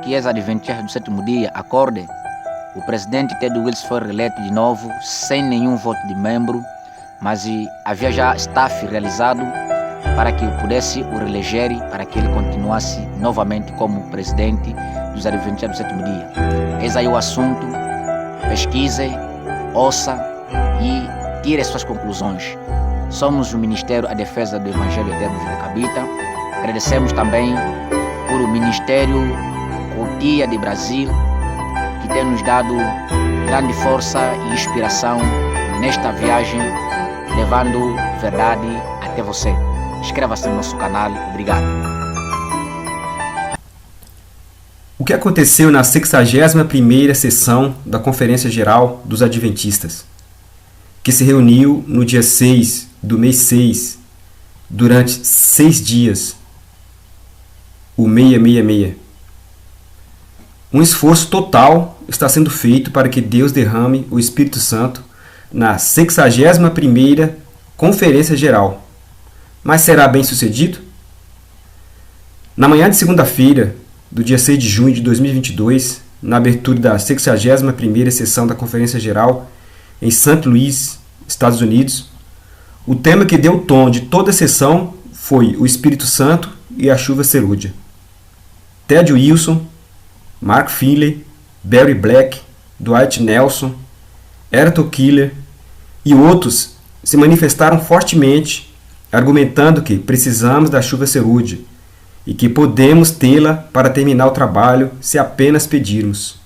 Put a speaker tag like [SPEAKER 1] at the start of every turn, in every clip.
[SPEAKER 1] que és adventista do sétimo dia, acorde. O presidente Ted Wilson foi reeleito de novo, sem nenhum voto de membro, mas havia já staff realizado para que pudesse o reeleger, para que ele continuasse novamente como presidente dos adventistas do sétimo dia. Eis aí o assunto, pesquise, ouça e tire as suas conclusões. Somos o Ministério à Defesa do Evangelho Eterno de Jacabita. Agradecemos também por o Ministério Cotia de Brasil, que tem nos dado grande força e inspiração nesta viagem, levando verdade até você. Inscreva-se no nosso canal. Obrigado.
[SPEAKER 2] O que aconteceu na 61ª sessão da Conferência Geral dos Adventistas, que se reuniu no dia 6 do mês 6, durante 6 dias, o 666. Um esforço total está sendo feito para que Deus derrame o Espírito Santo na 61ª Conferência Geral. Mas será bem sucedido? Na manhã de segunda-feira, do dia 6 de junho de 2022, na abertura da 61ª sessão da Conferência Geral em St. Louis, Estados Unidos, o tema que deu o tom de toda a sessão foi o Espírito Santo e a chuva cerúlea. Ted Wilson, Mark Finley, Barry Black, Dwight Nelson, Ayrton Keller e outros se manifestaram fortemente, argumentando que precisamos da chuva cerúlea e que podemos tê-la para terminar o trabalho se apenas pedirmos.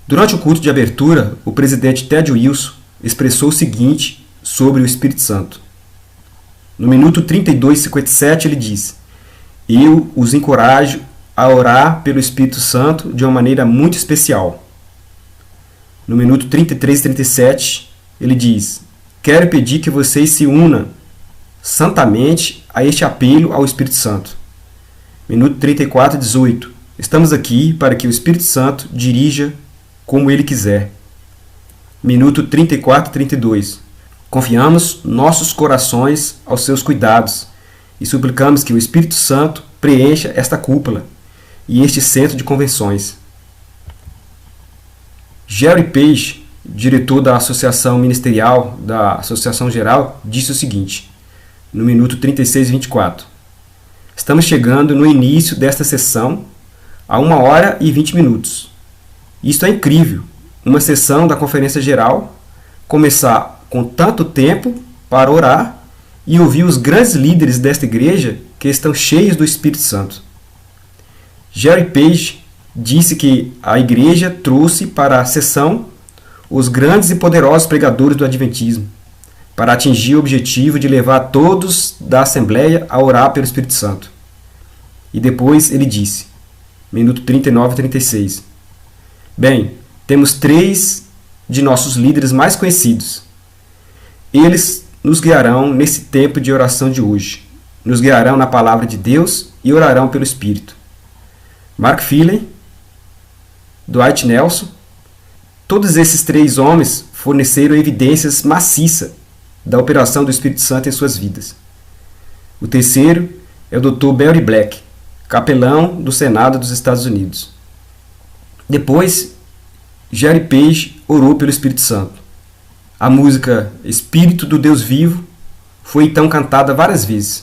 [SPEAKER 2] Durante o culto de abertura, o presidente Ted Wilson expressou o seguinte sobre o Espírito Santo. No minuto 32:57 ele diz: "Eu os encorajo a orar pelo Espírito Santo de uma maneira muito especial." No minuto 33:37 ele diz: "Quero pedir que vocês se unam santamente a este apelo ao Espírito Santo." Minuto 34:18 "Estamos aqui para que o Espírito Santo dirija como ele quiser." Minuto 34:32 "Confiamos nossos corações aos seus cuidados e suplicamos que o Espírito Santo preencha esta cúpula e este centro de convenções." Jerry Page, diretor da Associação Ministerial da Associação Geral, disse o seguinte, no minuto 36:24 "Estamos chegando no início desta sessão a 1h20. Isto é incrível, uma sessão da Conferência Geral começar com tanto tempo para orar e ouvir os grandes líderes desta igreja que estão cheios do Espírito Santo." Jerry Page disse que a igreja trouxe para a sessão os grandes e poderosos pregadores do Adventismo, para atingir o objetivo de levar todos da Assembleia a orar pelo Espírito Santo. E depois ele disse, minuto 39:36, "Bem, temos 3 de nossos líderes mais conhecidos. Eles nos guiarão nesse tempo de oração de hoje. Nos guiarão na palavra de Deus e orarão pelo Espírito. Mark Finley, Dwight Nelson, todos esses 3 homens forneceram evidências maciças da operação do Espírito Santo em suas vidas. O terceiro é o Dr. Barry Black, capelão do Senado dos Estados Unidos. Depois, Jerry Page orou pelo Espírito Santo. A música Espírito do Deus Vivo foi então cantada várias vezes.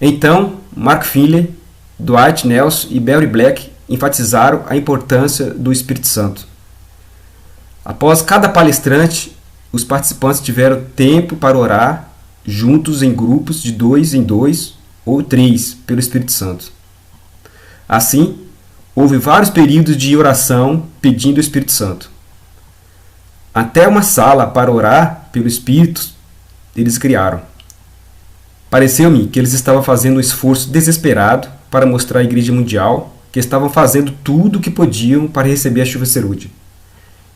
[SPEAKER 2] Então, Mark Finley, Dwight Nelson e Barry Black enfatizaram a importância do Espírito Santo. Após cada palestrante, os participantes tiveram tempo para orar juntos em grupos de 2 em 2 ou 3 pelo Espírito Santo. Assim, houve vários períodos de oração pedindo o Espírito Santo. Até uma sala para orar pelo Espírito eles criaram. Pareceu-me que eles estavam fazendo um esforço desesperado para mostrar à Igreja Mundial que estavam fazendo tudo o que podiam para receber a chuva serúdia,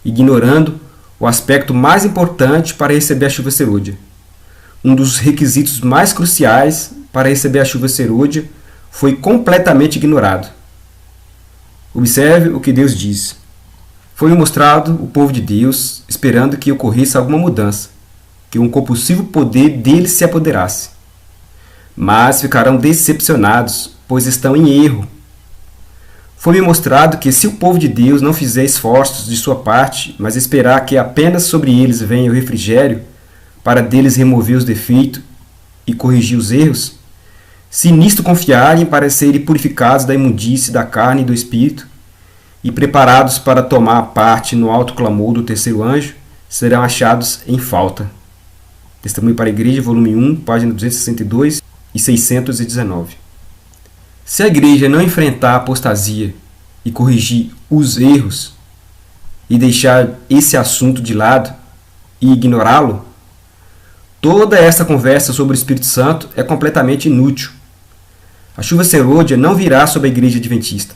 [SPEAKER 2] ignorando o aspecto mais importante para receber a chuva serúdia. Um dos requisitos mais cruciais para receber a chuva serúdia foi completamente ignorado. Observe o que Deus diz. Foi mostrado o povo de Deus esperando que ocorresse alguma mudança, que um compulsivo poder dele se apoderasse. Mas ficarão decepcionados, pois estão em erro. Foi-me mostrado que se o povo de Deus não fizer esforços de sua parte, mas esperar que apenas sobre eles venha o refrigério, para deles remover os defeitos e corrigir os erros, se nisto confiarem para serem purificados da imundície da carne e do espírito, e preparados para tomar parte no alto clamor do terceiro anjo, serão achados em falta. Testemunho para a Igreja, volume 1, página 262 e 619. Se a Igreja não enfrentar a apostasia e corrigir os erros, e deixar esse assunto de lado e ignorá-lo, toda essa conversa sobre o Espírito Santo é completamente inútil. A chuva serôdia não virá sobre a Igreja Adventista.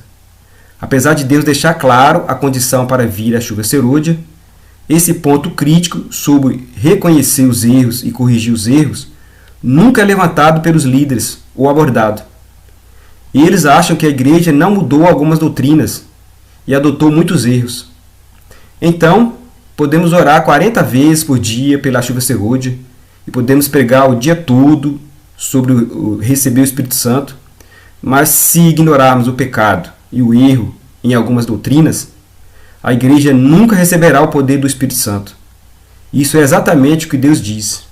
[SPEAKER 2] Apesar de Deus deixar claro a condição para vir a chuva serôdia, esse ponto crítico sobre reconhecer os erros e corrigir os erros nunca é levantado pelos líderes ou abordado. Eles acham que a Igreja não mudou algumas doutrinas e adotou muitos erros. Então, podemos orar 40 vezes por dia pela chuva serôdia e podemos pregar o dia todo sobre receber o Espírito Santo, mas se ignorarmos o pecado e o erro em algumas doutrinas, a Igreja nunca receberá o poder do Espírito Santo. Isso é exatamente o que Deus diz.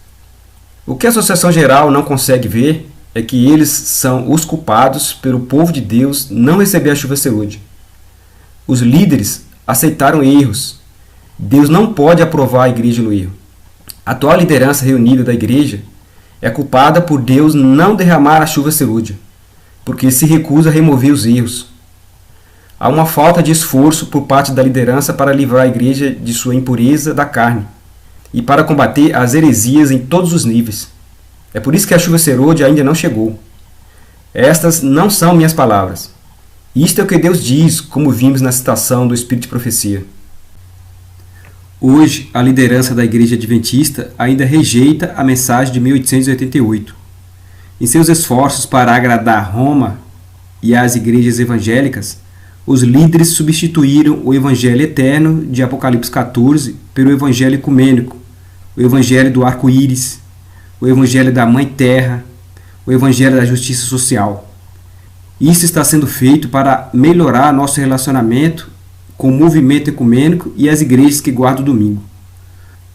[SPEAKER 2] O que a Associação Geral não consegue ver é que eles são os culpados pelo povo de Deus não receber a chuva serôdia. Os líderes aceitaram erros. Deus não pode aprovar a Igreja no erro. A atual liderança reunida da Igreja é culpada por Deus não derramar a chuva serôdia, porque se recusa a remover os erros. Há uma falta de esforço por parte da liderança para livrar a Igreja de sua impureza da carne e para combater as heresias em todos os níveis. É por isso que a chuva serôdia ainda não chegou. Estas não são minhas palavras. Isto é o que Deus diz, como vimos na citação do Espírito de Profecia. Hoje, a liderança da Igreja Adventista ainda rejeita a mensagem de 1888. Em seus esforços para agradar Roma e as igrejas evangélicas, os líderes substituíram o Evangelho eterno de Apocalipse 14 pelo Evangelho ecumênico, o Evangelho do arco-íris, o Evangelho da Mãe Terra, o Evangelho da Justiça Social. Isso está sendo feito para melhorar nosso relacionamento com o movimento ecumênico e as igrejas que guardam o domingo.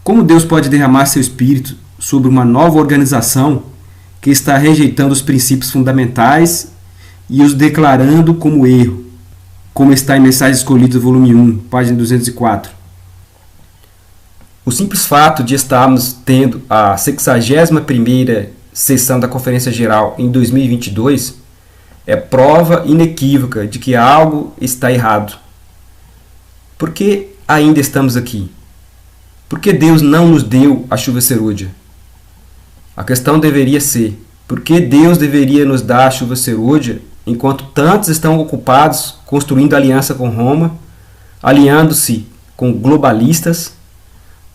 [SPEAKER 2] Como Deus pode derramar seu Espírito sobre uma nova organização que está rejeitando os princípios fundamentais e os declarando como erro, como está em Mensagens Escolhidas, volume 1, página 204. O simples fato de estarmos tendo a 61ª sessão da Conferência Geral em 2022 é prova inequívoca de que algo está errado. Por que ainda estamos aqui? Por que Deus não nos deu a chuva serôdia? A questão deveria ser, por que Deus deveria nos dar a chuva serôdia enquanto tantos estão ocupados construindo aliança com Roma, alinhando-se com globalistas,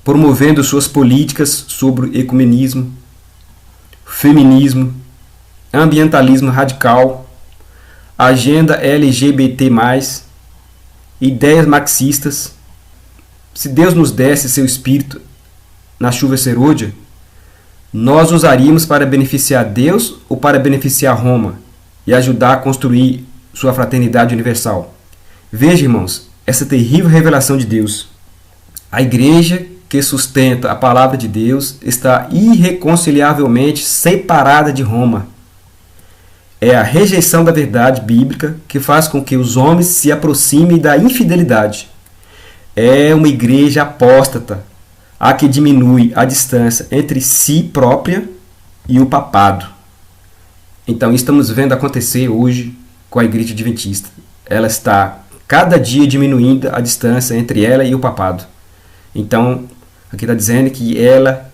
[SPEAKER 2] promovendo suas políticas sobre ecumenismo, feminismo, ambientalismo radical, agenda LGBT+, ideias marxistas? Se Deus nos desse seu Espírito na chuva serôdia, nós usaríamos para beneficiar Deus ou para beneficiar Roma e ajudar a construir sua fraternidade universal? Veja, irmãos, essa terrível revelação de Deus. A igreja que sustenta a palavra de Deus está irreconciliavelmente separada de Roma. É a rejeição da verdade bíblica que faz com que os homens se aproximem da infidelidade. É uma igreja apóstata, a que diminui a distância entre si própria e o papado. Então, estamos vendo acontecer hoje com a Igreja Adventista. Ela está cada dia diminuindo a distância entre ela e o papado. Então, aqui está dizendo que ela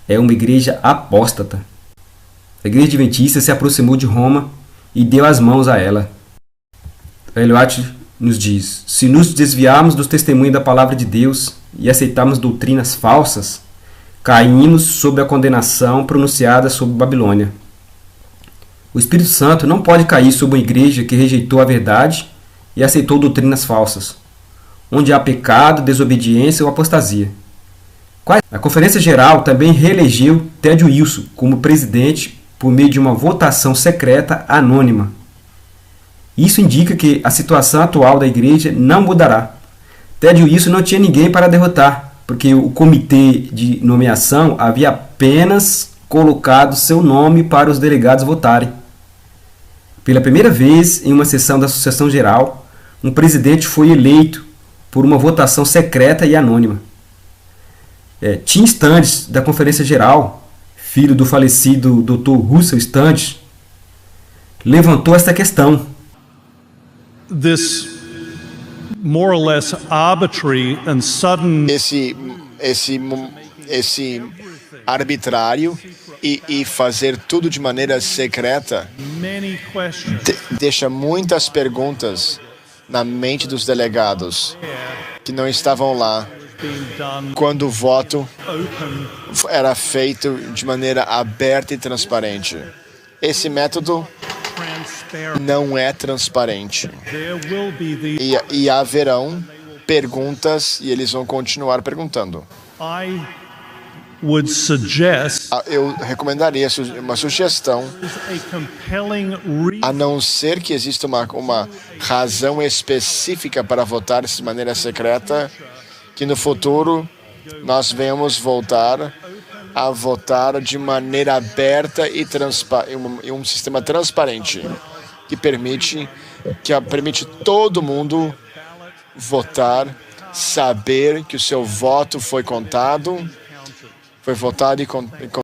[SPEAKER 2] é uma igreja apóstata. A Igreja Adventista se aproximou de Roma e deu as mãos a ela. Eliot nos diz: se nos desviarmos dos testemunhos da palavra de Deus e aceitarmos doutrinas falsas, caímos sob a condenação pronunciada sobre Babilônia. O Espírito Santo não pode cair sobre uma igreja que rejeitou a verdade e aceitou doutrinas falsas, onde há pecado, desobediência ou apostasia. A Conferência Geral também reelegeu Ted Wilson como presidente por meio de uma votação secreta anônima. Isso indica que a situação atual da igreja não mudará. Ted Wilson não tinha ninguém para derrotar, porque o comitê de nomeação havia apenas colocado seu nome para os delegados votarem. Pela primeira vez em uma sessão da Associação Geral, um presidente foi eleito por uma votação secreta e anônima. Tim Standish, da Conferência Geral, filho do falecido Dr. Russell Standish, levantou esta questão.
[SPEAKER 3] This more or less arbitrary and sudden
[SPEAKER 4] esse arbitrário e fazer tudo de maneira secreta deixa muitas perguntas na mente dos delegados que não estavam lá quando o voto era feito de maneira aberta e transparente. Esse método não é transparente. E haverão perguntas e eles vão continuar perguntando. Eu recomendaria uma sugestão, a não ser que exista uma razão específica para votar de maneira secreta, que no futuro nós venhamos voltar a votar de maneira aberta e um sistema transparente que permite todo mundo votar, saber que o seu voto foi votado e